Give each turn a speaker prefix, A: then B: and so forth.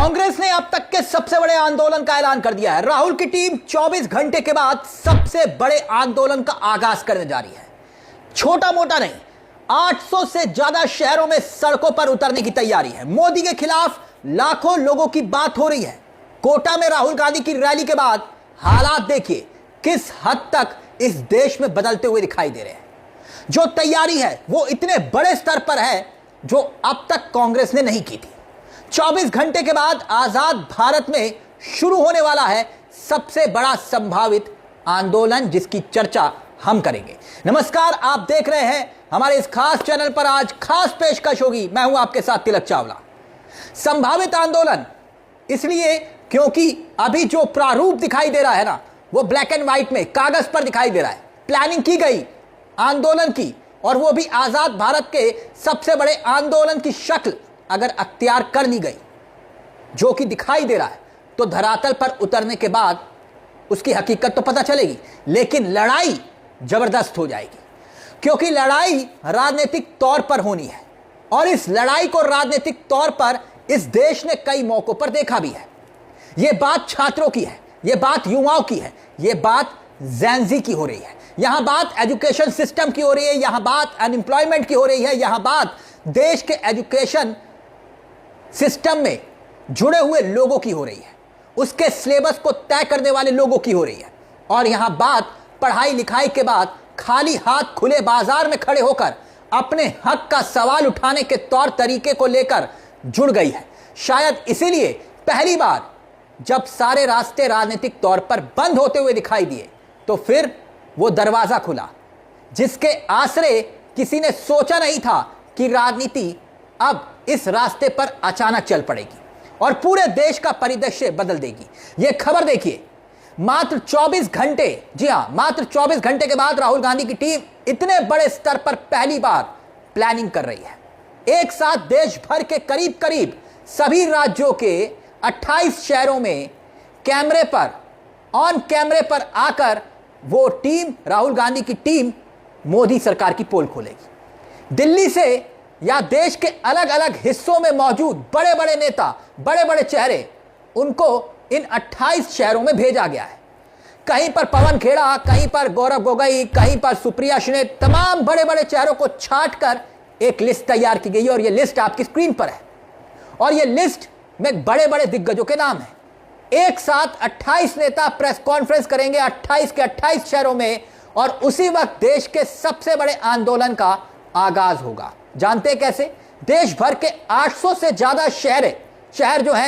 A: कांग्रेस ने अब तक के सबसे बड़े आंदोलन का ऐलान कर दिया है। राहुल की टीम 24 घंटे के बाद सबसे बड़े आंदोलन का आगाज करने जा रही है। छोटा मोटा नहीं, 800 से ज्यादा शहरों में सड़कों पर उतरने की तैयारी है। मोदी के खिलाफ लाखों लोगों की बात हो रही है। कोटा में राहुल गांधी की रैली के बाद हालात देखिए किस हद तक इस देश में बदलते हुए दिखाई दे रहे हैं। जो तैयारी है वो इतने बड़े स्तर पर है जो अब तक कांग्रेस ने नहीं की थी। 24 घंटे के बाद आजाद भारत में शुरू होने वाला है सबसे बड़ा संभावित आंदोलन, जिसकी चर्चा हम करेंगे। नमस्कार, आप देख रहे हैं हमारे इस खास चैनल पर आज खास पेशकश होगी। मैं हूं आपके साथ तिलक चावला। संभावित आंदोलन इसलिए क्योंकि अभी जो प्रारूप दिखाई दे रहा है ना, वो ब्लैक एंड व्हाइट में कागज पर दिखाई दे रहा है। प्लानिंग की गई आंदोलन की, और वो भी आजाद भारत के सबसे बड़े आंदोलन की शक्ल अगर अख्तियार कर ली गई, जो कि दिखाई दे रहा है, तो धरातल पर उतरने के बाद उसकी हकीकत तो पता चलेगी, लेकिन लड़ाई जबरदस्त हो जाएगी। क्योंकि लड़ाई राजनीतिक तौर पर होनी है, और इस लड़ाई को राजनीतिक तौर पर इस देश ने कई मौकों पर देखा भी है। यह बात छात्रों की है, यह बात युवाओं की है, यह बात ज़ेन-ज़ी की हो रही है, यहां बात एजुकेशन सिस्टम की हो रही है, यहां बात अनएम्प्लॉयमेंट की हो रही है, यहां बात देश के एजुकेशन सिस्टम में जुड़े हुए लोगों की हो रही है, उसके सिलेबस को तय करने वाले लोगों की हो रही है। और यहां बात पढ़ाई लिखाई के बाद खाली हाथ खुले बाजार में खड़े होकर अपने हक का सवाल उठाने के तौर तरीके को लेकर जुड़ गई है। शायद इसीलिए पहली बार जब सारे रास्ते राजनीतिक तौर पर बंद होते हुए दिखाई दिए, तो फिर वो दरवाजा खुला जिसके आसरे किसी ने सोचा नहीं था कि राजनीति अब इस रास्ते पर अचानक चल पड़ेगी और पूरे देश का परिदृश्य बदल देगी। यह खबर देखिए, मात्र 24 घंटे, जी हां, मात्र 24 घंटे के बाद राहुल गांधी की टीम इतने बड़े स्तर पर पहली बार प्लानिंग कर रही है। एक साथ देश भर के करीब करीब सभी राज्यों के 28 शहरों में कैमरे पर, ऑन कैमरे पर आकर वो टीम, राहुल गांधी की टीम, मोदी सरकार की पोल खोलेगी। दिल्ली से या देश के अलग अलग हिस्सों में मौजूद बड़े बड़े नेता, बड़े बड़े चेहरे, उनको इन 28 शहरों में भेजा गया है। कहीं पर पवन खेड़ा, कहीं पर गौरव गोगोई, कहीं पर सुप्रिया सुले, तमाम बड़े बड़े चेहरों को छांटकर एक लिस्ट तैयार की गई है, और यह लिस्ट आपकी स्क्रीन पर है। और यह लिस्ट में बड़े बड़े दिग्गजों के नाम हैं। एक साथ 28 नेता प्रेस कॉन्फ्रेंस करेंगे 28 के 28 शहरों में, और उसी वक्त देश के सबसे बड़े आंदोलन का आगाज होगा। जानते कैसे? देश भर के 800 से ज्यादा शहर जो हैं